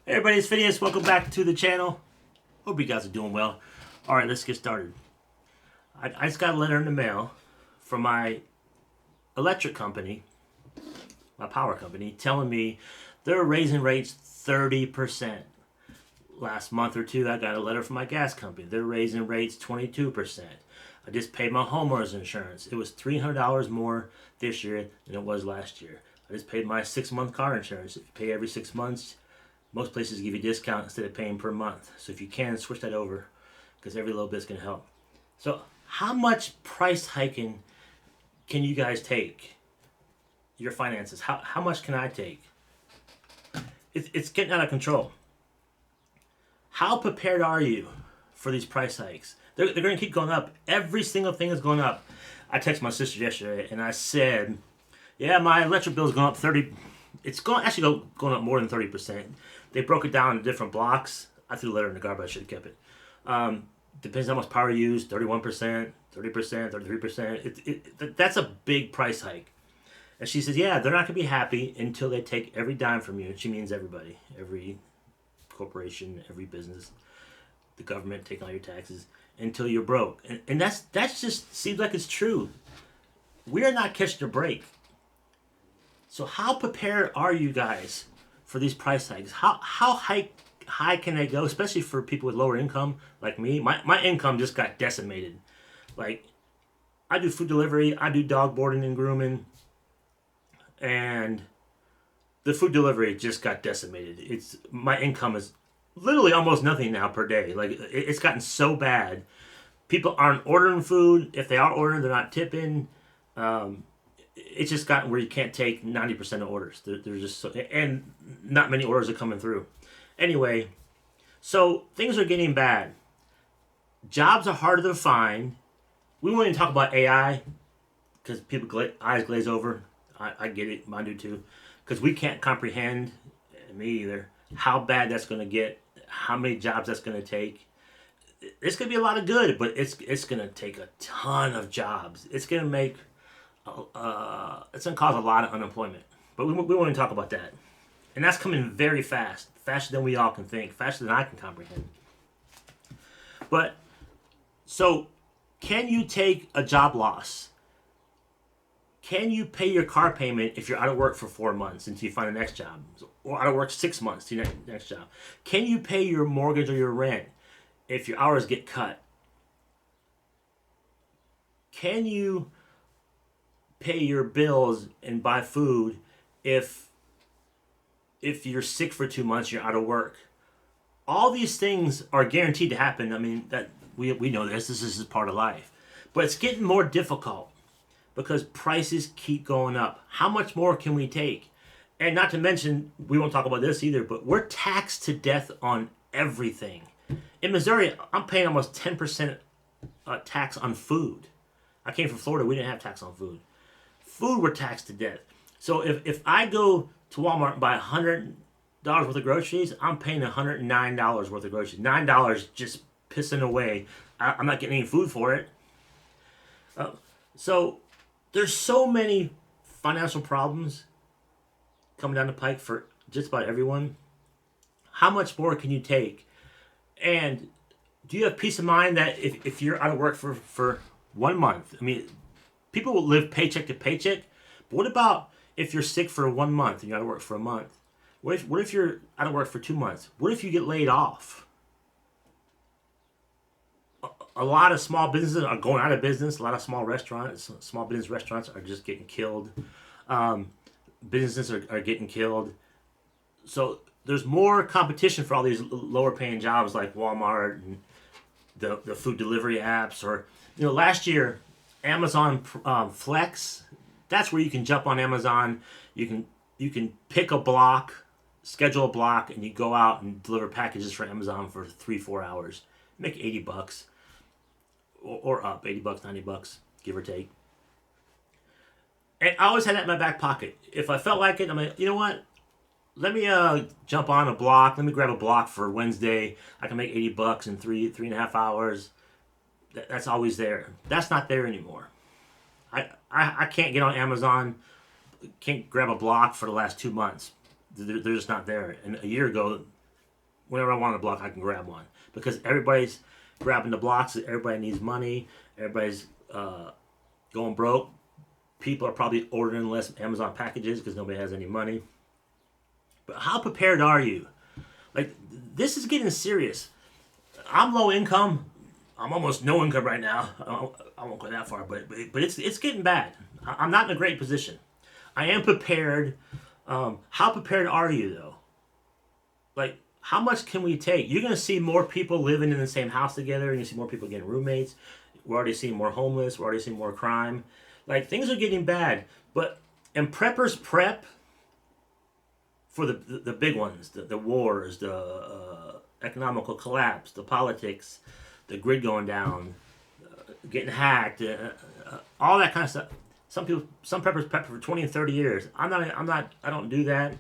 Hey everybody, it's Phineas. Welcome back to the channel. Hope you guys are doing well. Alright, let's get started. I just got a letter in the mail from my electric company, my power company, telling me they're raising rates 30%. Last month or two, I got a letter from my gas company. They're raising rates 22%. I just paid my homeowner's insurance. It was $300 more this year than it was last year. I just paid my 6-month car insurance. If you pay every 6 months, most places give you a discount instead of paying per month. So if you can, switch that over because every little bit's going to help. So how much price hiking can you guys take? Your finances. How much can I take? It's getting out of control. How prepared are you for these price hikes? They're going to keep going up. Every single thing is going up. I texted my sister yesterday and I said, yeah, my electric bill is going up 30. It's going up more than 30%. They broke it down into different blocks. I threw the letter in the garbage. I should have kept it. Depends on how much power you use. 31%, 30%, 33%. That's a big price hike. And she says, yeah, they're not going to be happy until they take every dime from you. And she means everybody. Every corporation, every business, the government taking all your taxes until you're broke. And that's just seems like it's true. We're not catching a break. So how prepared are you guys for these price hikes? How high can they go, especially for people with lower income like me? My income just got decimated. Like, I do food delivery, I do dog boarding and grooming, and the food delivery just got decimated. My income is literally almost nothing now per day. Like, it's gotten so bad. People aren't ordering food. If they are ordering, they're not tipping. It's just gotten where you can't take 90% of orders. They're just so, and not many orders are coming through. Anyway, so things are getting bad. Jobs are harder to find. We won't even talk about AI because eyes glaze over. I get it. Mine do too. Because we can't comprehend, me either, how bad that's going to get, how many jobs that's going to take. It's going to be a lot of good, but it's going to take a ton of jobs. It's going to make it's going to cause a lot of unemployment. But we won't even talk about that. And that's coming very fast. Faster than we all can think. Faster than I can comprehend. But, so, can you take a job loss? Can you pay your car payment if you're out of work for 4 months until you find the next job? Or out of work 6 months to your next job? Can you pay your mortgage or your rent if your hours get cut? Can you pay your bills and buy food if you're sick for 2 months, you're out of work? All these things are guaranteed to happen. I mean, that we know this is part of life. But it's getting more difficult because prices keep going up. How much more can we take? And not to mention, we won't talk about this either, but we're taxed to death on everything. In Missouri, I'm paying almost 10% tax on food. I came from Florida. We didn't have tax on food. Food, we're taxed to death. So if I go to Walmart and buy $100 worth of groceries, I'm paying $109 worth of groceries. $9 just pissing away. I'm not getting any food for it. So there's so many financial problems coming down the pike for just about everyone. How much more can you take? And do you have peace of mind that if you're out of work for 1 month? I mean, people will live paycheck to paycheck. But what about if you're sick for 1 month and you're out of work for a month? What if you're out of work for 2 months? What if you get laid off? A lot of small businesses are going out of business. A lot of small business restaurants are just getting killed. Businesses are getting killed. So there's more competition for all these lower paying jobs like Walmart and the food delivery apps. Or, last year, Amazon Flex, that's where you can jump on Amazon. You can pick a block, schedule a block, and you go out and deliver packages for Amazon for 3-4 hours. Make $80 or up, $80, $90, give or take. And I always had that in my back pocket. If I felt like it, I'm like, you know what? Let me jump on a block. Let me grab a block for Wednesday. I can make $80 in 3.5 hours. That's always there. That's not there anymore. I can't get on Amazon. Can't grab a block for the last 2 months. They're just not there. And a year ago, whenever I want a block, I can grab one because everybody's grabbing the blocks. Everybody needs money. Everybody's going broke. People are probably ordering less Amazon packages because nobody has any money. But how prepared are you? Like, this is getting serious. I'm low income. I'm almost no income right now. I won't go that far, but it's getting bad. I'm not in a great position. I am prepared. How prepared are you though? Like, how much can we take? You're gonna see more people living in the same house together. You're gonna see more people getting roommates. We're already seeing more homeless. We're already seeing more crime. Like, things are getting bad. But and preppers prep for the big ones, the wars, the economical collapse, the politics, the grid going down, getting hacked, all that kind of stuff. Some preppers prep for 20 and 30 years. I don't do that.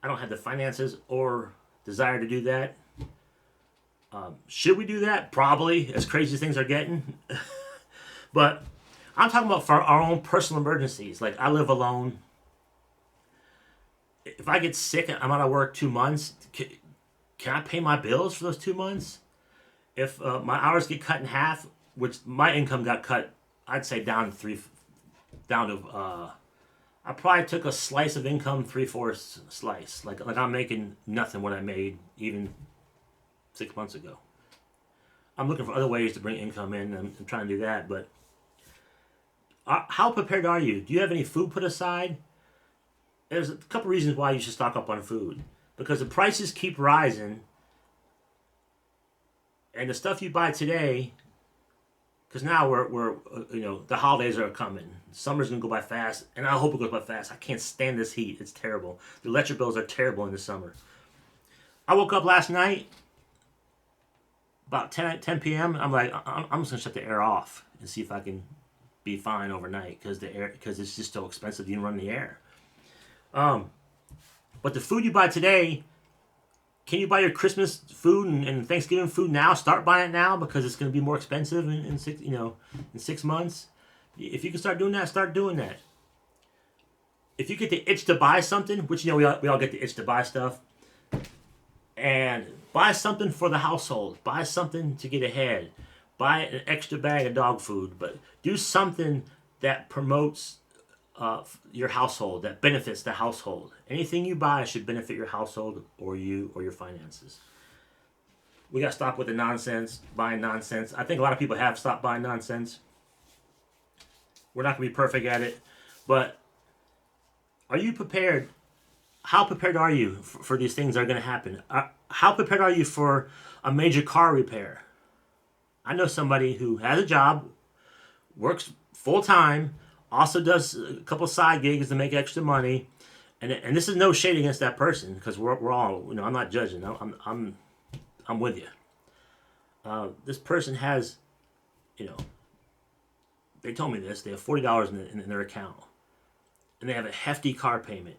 I don't have the finances or desire to do that. Should we do that? Probably, as crazy as things are getting. But I'm talking about for our own personal emergencies. Like, I live alone. If I get sick, I'm out of work 2 months. Can I pay my bills for those 2 months? If my hours get cut in half, which my income got cut, I'd say down to I probably took a slice of income, 3/4 slice. Like I'm making nothing what I made even 6 months ago. I'm looking for other ways to bring income in. I'm trying to do that, but how prepared are you? Do you have any food put aside? There's a couple reasons why you should stock up on food. Because the prices keep rising, and the stuff you buy today, because now we're the holidays are coming. Summer's gonna go by fast, and I hope it goes by fast. I can't stand this heat. It's terrible. The electric bills are terrible in the summer. I woke up last night about 10 p.m. I'm like, I'm just gonna shut the air off and see if I can be fine overnight because it's just so expensive to even run the air. But the food you buy today, can you buy your Christmas food and Thanksgiving food now? Start buying it now because it's going to be more expensive in 6 months. If you can start doing that, start doing that. If you get the itch to buy something, which we all get the itch to buy stuff, and buy something for the household, buy something to get ahead, buy an extra bag of dog food, but do something that promotes your household, that benefits the household. Anything you buy should benefit your household or you or your finances. We got to stop with the nonsense, buying nonsense. I think a lot of people have stopped buying nonsense. We're not going to be perfect at it, but are you prepared? How prepared are you for these things that are going to happen? How prepared are you for a major car repair? I know somebody who has a job, works full time, also does a couple side gigs to make extra money, and this is no shade against that person because we're all I'm not judging. I'm with you. This person has, they told me this. They have $40 in their account, and they have a hefty car payment.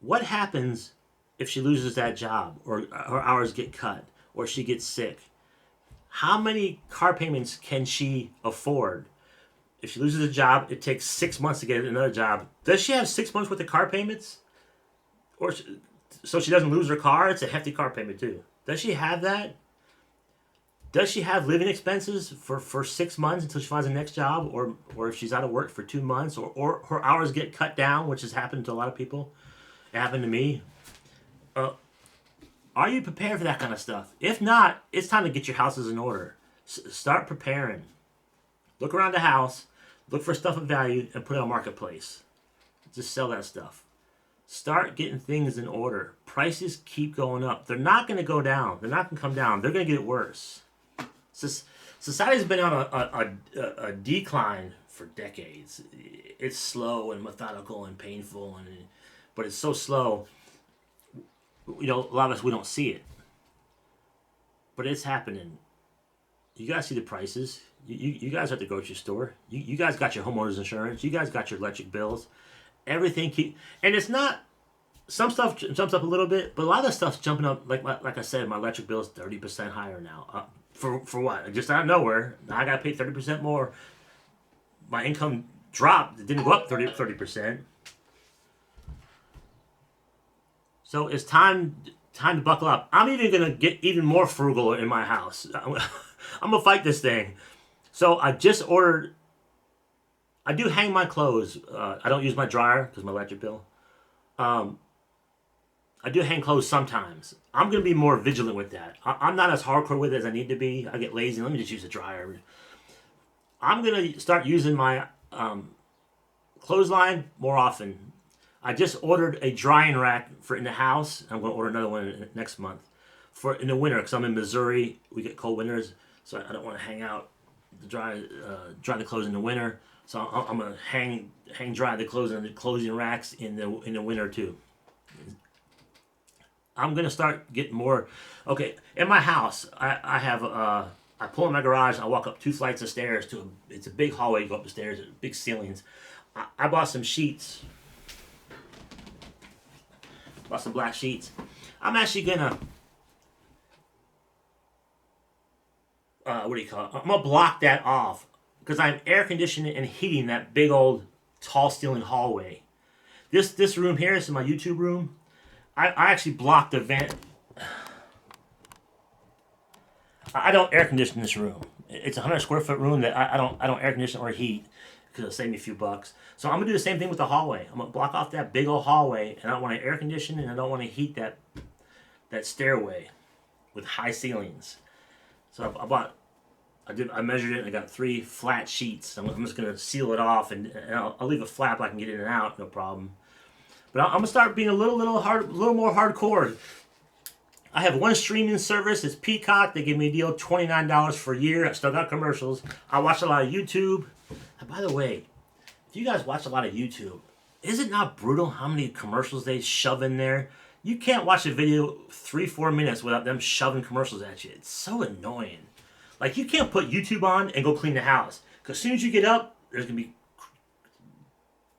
What happens if she loses that job, or her hours get cut, or she gets sick? How many car payments can she afford? If she loses a job, it takes 6 months to get another job. Does she have 6 months worth of car payments? So she doesn't lose her car? It's a hefty car payment too. Does she have that? Does she have living expenses for 6 months until she finds the next job? Or if she's out of work for 2 months? Or her hours get cut down, which has happened to a lot of people. It happened to me. Are you prepared for that kind of stuff? If not, it's time to get your houses in order. Start preparing. Look around the house, look for stuff of value, and put it on Marketplace. Just sell that stuff. Start getting things in order. Prices keep going up. They're not going to go down. They're not going to come down. They're going to get worse. Society's been on a decline for decades. It's slow and methodical and painful, but it's so slow. A lot of us, we don't see it. But it's happening. You guys see the prices. You guys are at the grocery store. You guys got your homeowner's insurance. You guys got your electric bills. Everything and it's not. Some stuff jumps up a little bit, but a lot of the stuff's jumping up. Like I said, my electric bill is 30% higher now. For what? Just out of nowhere. Now I got to pay 30% more. My income dropped. It didn't go up 30%. So it's time to buckle up. I'm even gonna get even more frugal in my house. I'm gonna fight this thing. So I just ordered. I do hang my clothes. I don't use my dryer because my electric bill. Um, I do hang clothes sometimes. I'm gonna be more vigilant with that. I'm not as hardcore with it as I need to be. I get lazy. Let me just use a dryer. I'm gonna start using my clothesline more often. I just ordered a drying rack for in the house. I'm going to order another one next month for in the winter because I'm in Missouri. We get cold winters, so I don't want to hang out dry the clothes in the winter. So I'm going to hang dry the clothes in the clothing racks in the winter too. I'm going to start getting more. Okay, in my house, I have I pull in my garage. I walk up 2 flights of stairs to it's a big hallway. You go up the stairs, big ceilings. I bought some sheets. Bought some black sheets. I'm actually gonna what do you call it? I'm gonna block that off because I'm air conditioning and heating that big old tall ceiling hallway. This room here is my YouTube room. I actually blocked the vent. I don't air condition this room. It's a 100 square foot room that I don't air condition or heat because it'll save me a few bucks. So I'm gonna do the same thing with the hallway. I'm gonna block off that big old hallway, and I don't want to air condition and I don't want to heat that stairway with high ceilings. So I measured it and I got 3 flat sheets. I'm just gonna seal it off and I'll leave a flap I can get in and out, no problem. But I'm gonna start being a little more hardcore. I have one streaming service. It's Peacock. They give me a deal, $29 for a year. I still got commercials. I watch a lot of YouTube. And by the way, if you guys watch a lot of YouTube, is it not brutal how many commercials they shove in there? You can't watch a video 3-4 minutes without them shoving commercials at you. It's so annoying. Like you can't put YouTube on and go clean the house. Because as soon as you get up, there's going to be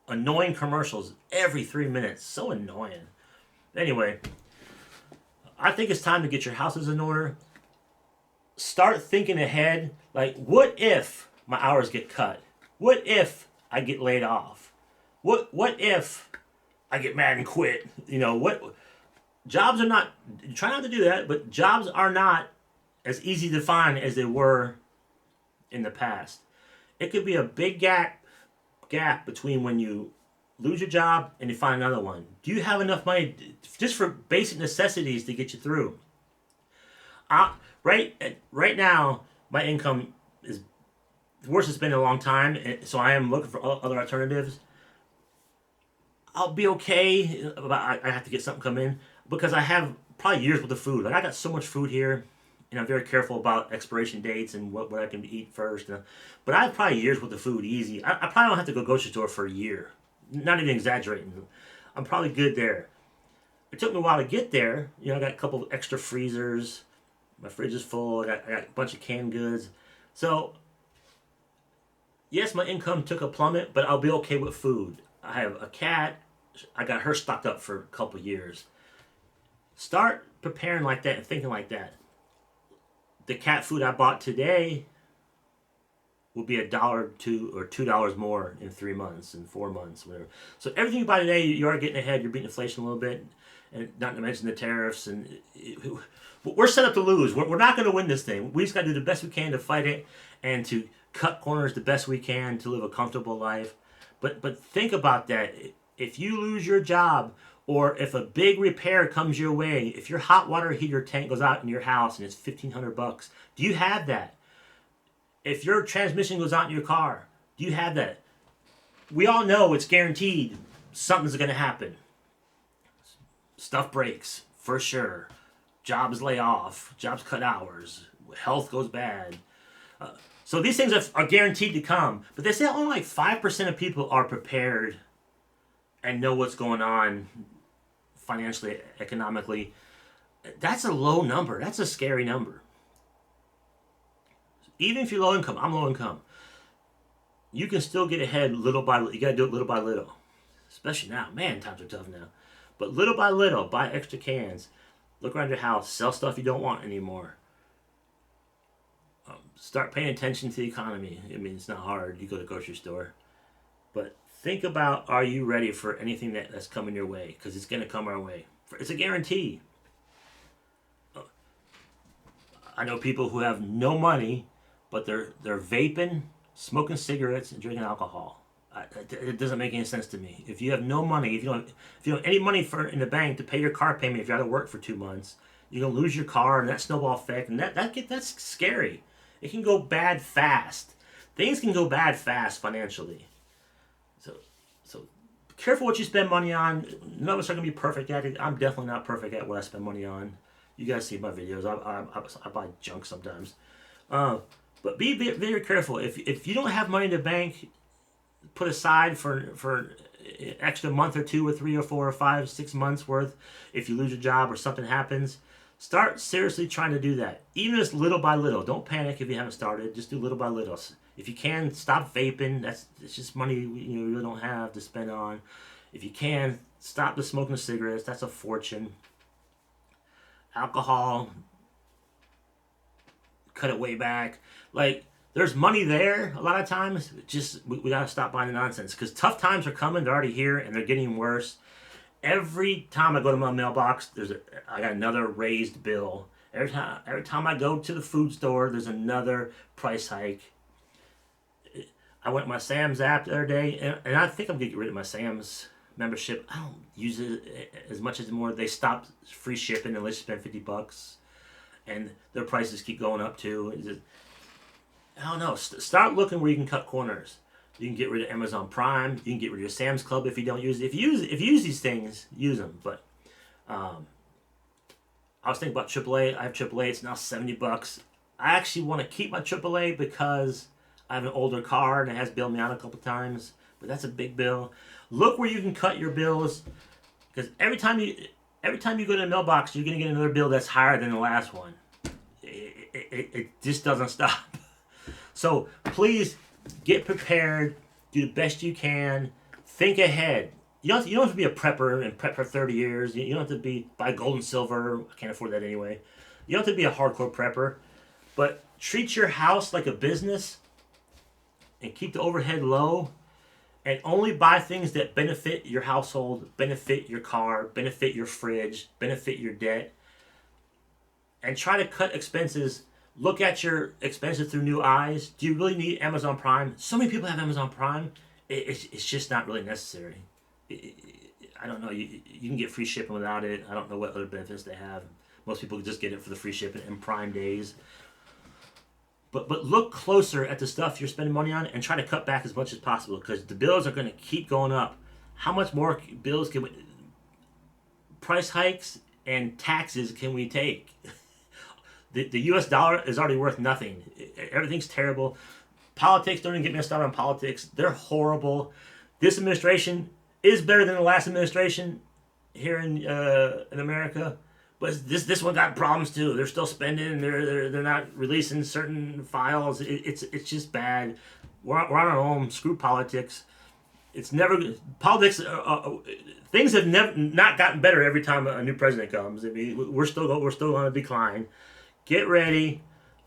annoying commercials every 3 minutes. So annoying. Anyway, I think it's time to get your houses in order. Start thinking ahead. Like, what if my hours get cut? What if I get laid off? What if I get mad and quit? What jobs are not. Try not to do that, but jobs are not as easy to find as they were in the past. It could be a big gap between when you lose your job and you find another one. Do you have enough money just for basic necessities to get you through? Right now, my income is the worst it's been in a long time, so I am looking for other alternatives. I'll be okay, but I have to get something come in because I have probably years worth of food. Like I got so much food here, and I'm very careful about expiration dates and what I can eat first. But I have probably years worth of food easy. I probably don't have to go grocery store for a year. Not even exaggerating. I'm probably good there. It took me a while to get there. I got a couple of extra freezers. My fridge is full. I got a bunch of canned goods. So, yes, my income took a plummet, but I'll be okay with food. I have a cat. I got her stocked up for a couple years. Start preparing like that and thinking like that. The cat food I bought today will be $1, $2 more in 3 months, in 4 months, whatever. So everything you buy today, you are getting ahead. You're beating inflation a little bit, and not to mention the tariffs. And we're set up to lose. We're not going to win this thing. We just got to do the best we can to fight it and to cut corners the best we can to live a comfortable life. But think about that. If you lose your job, or if a big repair comes your way, if your hot water heater tank goes out in your house and it's $1,500, do you have that? If your transmission goes out in your car, do you have that? We all know it's guaranteed something's going to happen. Stuff breaks, for sure. Jobs lay off. Jobs cut hours. Health goes bad. So these things are guaranteed to come. But they say only like 5% of people are prepared and know what's going on financially, economically. That's a low number. That's a scary number. Even if you're low income, I'm low income. You can still get ahead little by little. You got to do it little by little. Especially now. Man, times are tough now. But little by little, buy extra cans. Look around your house. Sell stuff you don't want anymore. Start paying attention to the economy. I mean, it's not hard. You go to the grocery store. But think about, are you ready for anything that's coming your way? Because it's going to come our way. It's a guarantee. I know people who have no money, but they're vaping, smoking cigarettes, and drinking alcohol. It doesn't make any sense to me. If you have no money, if you don't have any money in the bank to pay your car payment, if you're out of work for 2 months, you're gonna lose your car, and that snowball effect, and that's scary. It can go bad fast. Things can go bad fast financially. So be careful what you spend money on. None of us are gonna be perfect at it. I'm definitely not perfect at what I spend money on. You guys see my videos. I buy junk sometimes. But be very careful. If you don't have money in the bank, put aside for an extra month or 2 or 3 or 4 or 5, 6 months worth. If you lose your job or something happens, start seriously trying to do that. Even just little by little. Don't panic if you haven't started. Just do little by little. If you can, stop vaping. It's just money you really don't have to spend on. If you can, stop the smoking of cigarettes. That's a fortune. Alcohol, cut it way back. Like, there's money there a lot of times. Just we gotta stop buying the nonsense, because tough times are coming. They're already here, and they're getting worse. Every time I go to my mailbox, I got another raised bill. Every time I go to the food store, there's another price hike. I went to my Sam's app the other day, and I think I'm gonna get rid of my Sam's membership. I don't use it as much anymore. They stopped free shipping unless you spend $50, and their prices keep going up too. I don't know. Start looking where you can cut corners. You can get rid of Amazon Prime. You can get rid of your Sam's Club if you don't use it. If you use these things, use them. But I was thinking about AAA. I have AAA. It's now $70. I actually want to keep my AAA because I have an older car and it has bailed me out a couple times. But that's a big bill. Look where you can cut your bills, because every time you go to the mailbox, you're gonna get another bill that's higher than the last one. It just doesn't stop. So please get prepared. Do the best you can. Think ahead. You don't have to be a prepper and prep for 30 years. You don't have to buy gold and silver. I can't afford that anyway. You don't have to be a hardcore prepper, but treat your house like a business and keep the overhead low. And only buy things that benefit your household, benefit your car, benefit your fridge, benefit your debt. And try to cut expenses. Look at your expenses through new eyes. Do you really need Amazon Prime? So many people have Amazon Prime. It's just not really necessary. I don't know. You can get free shipping without it. I don't know what other benefits they have. Most people just get it for the free shipping and Prime days. But look closer at the stuff you're spending money on and try to cut back as much as possible, because the bills are going to keep going up. How much more bills price hikes and taxes can we take? The U.S. dollar is already worth nothing. Everything's terrible. Politics, don't even get me started on politics. They're horrible. This administration is better than the last administration here in America. But this one got problems too. They're still spending. They're not releasing certain files. It's just bad. We're on our own. Screw politics. It's never politics. Things have not gotten better every time a new president comes. I mean, we're still on a decline. Get ready,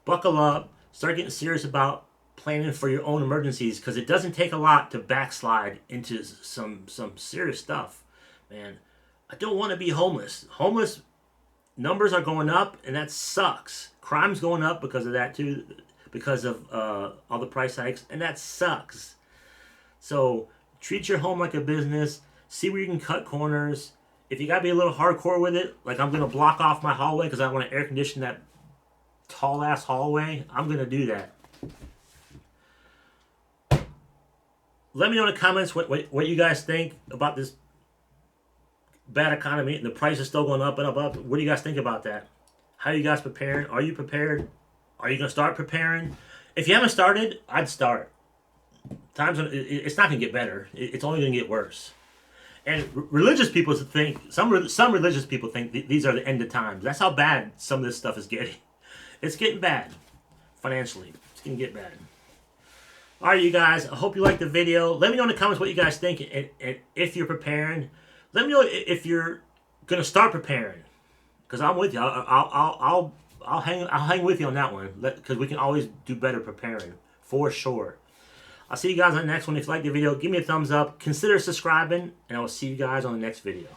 buckle up, start getting serious about planning for your own emergencies, because it doesn't take a lot to backslide into some serious stuff, man. I don't want to be homeless. Homeless numbers are going up, and that sucks. Crime's going up because of that too, because of all the price hikes, and that sucks. So treat your home like a business. See where you can cut corners. If you gotta be a little hardcore with it, like I'm gonna block off my hallway because I want to air condition that tall ass hallway, I'm gonna do that. Let me know in the comments what you guys think about this bad economy and the price is still going up and up. What do you guys think about that? How are you guys preparing? Are you prepared? Are you gonna start preparing? If you haven't started, I'd start. It's not gonna get better. It's only gonna get worse. And religious people think some religious people think these are the end of times. That's how bad some of this stuff is getting. It's getting bad financially. It's gonna get bad. All right, you guys. I hope you liked the video. Let me know in the comments what you guys think, and if you're preparing. Let me know if you're gonna start preparing, because I'm with you. I'll hang with you on that one, because we can always do better preparing for sure. I'll see you guys on the next one. If you like the video, give me a thumbs up. Consider subscribing, and I will see you guys on the next video.